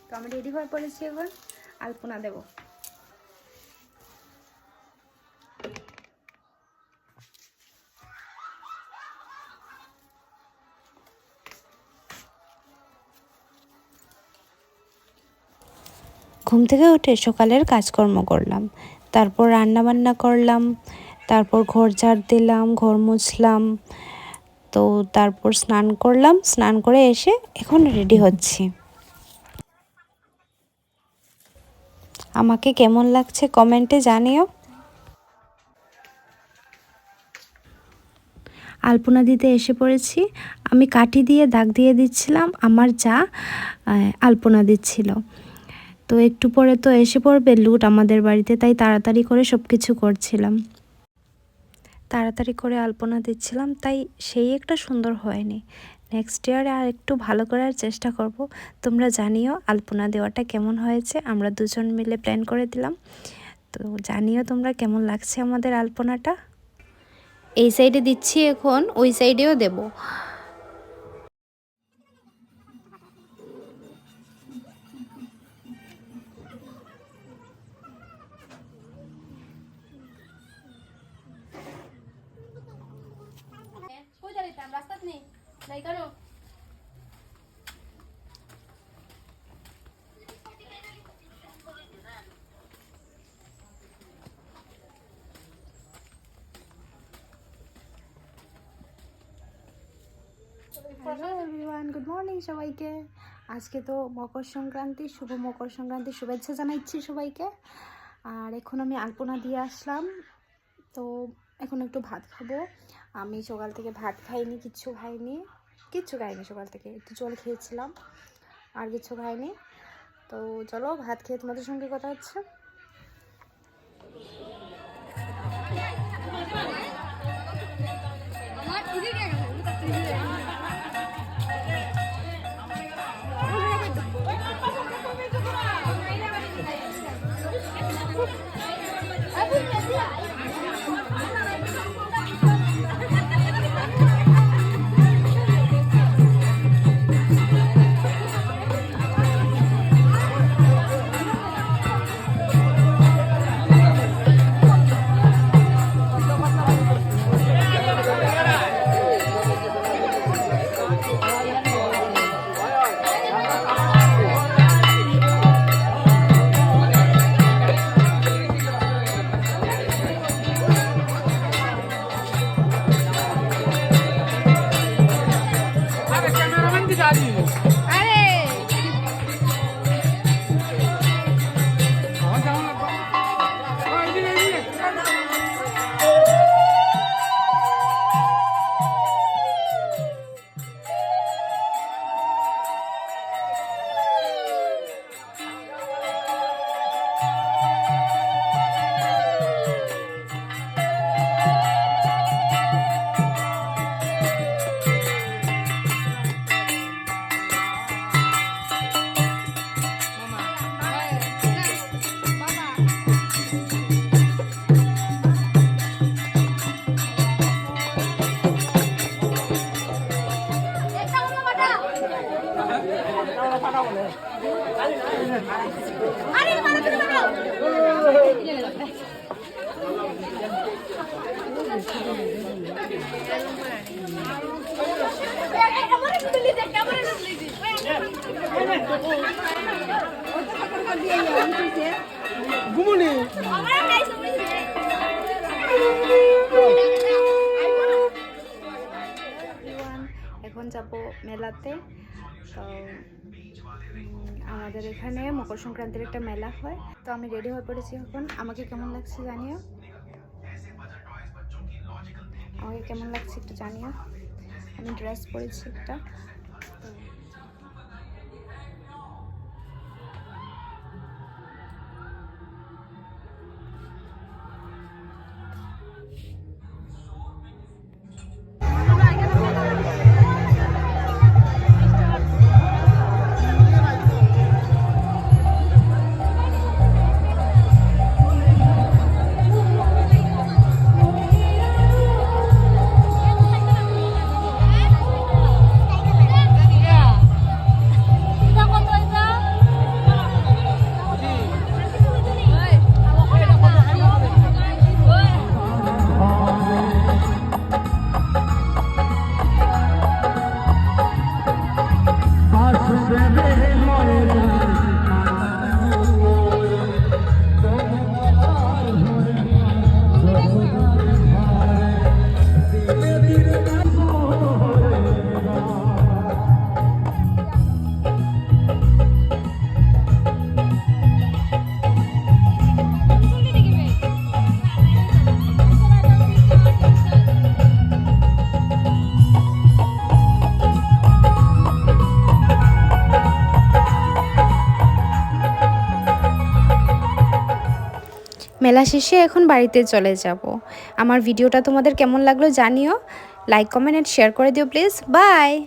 তো আমি রেডি হয়ে পড়েছি, এবার আলপনা দেব। ঘুম থেকে উঠে সকালের কাজকর্ম করলাম, তারপর রান্না বান্না করলাম, তারপর ঘর ঝাড় দিলাম, ঘর মুছলাম, তো তারপর স্নান করলাম। স্নান করে এসে এখন রেডি হচ্ছি। আমাকে কেমন লাগছে কমেন্টে জানিও। আলপনা দিতে এসে পড়েছি। আমি কাঠি দিয়ে দাগ দিয়ে দিচ্ছিলাম, আমার যা আলপনা দিচ্ছিল। তো একটু পরে তো এসে পড়বে লুট আমাদের বাড়িতে, তাই তাড়াতাড়ি করে সব কিছু করছিলাম, তাড়াতাড়ি করে আলপনা দিচ্ছিলাম, তাই সেই একটা সুন্দর হয়নি। নেক্সট ইয়ারে আর একটু ভালো করার চেষ্টা করব। তোমরা জানিও আলপনা দেওয়াটা কেমন হয়েছে, আমরা দুজন মিলে প্ল্যান করে দিলাম। তো জানিও তোমরা কেমন লাগছে আমাদের আলপনাটা। এই সাইডে দিচ্ছি, এখন ওই সাইডেও দেব। হ্যালো এভরিওয়ান, গুড মর্নিং সবাইকে। আজকে তো মকর সংক্রান্তি, শুভ মকর সংক্রান্তির শুভেচ্ছা জানাচ্ছি সবাইকে। আর এখন আমি আলপনা দিয়ে আসলাম, তো এখন একটু ভাত খাবো। আমি সকাল থেকে ভাত খাইনি, কিচ্ছু খাইনি সকাল থেকে। একটু জল খেয়েছিলাম, আর কিছু খাইনি। তো চলো ভাত খেয়ে তোমাদের সঙ্গে কথা হচ্ছে। এখন যাব মেলাতে। তো আমাদের এখানে মকর সংক্রান্তির একটা মেলা হয়, তো আমি রেডি হয়ে পড়েছি এখন। আমাকে কেমন লাগছে জানিও, একটু জানিও। আমি ড্রেস পরেছি একটা। মেলা শেষে এখন বাড়িতে চলে যাব। আমার ভিডিওটা তোমাদের কেমন লাগলো জানিও, লাইক কমেন্ট এন্ড শেয়ার করে দিও প্লিজ। বাই।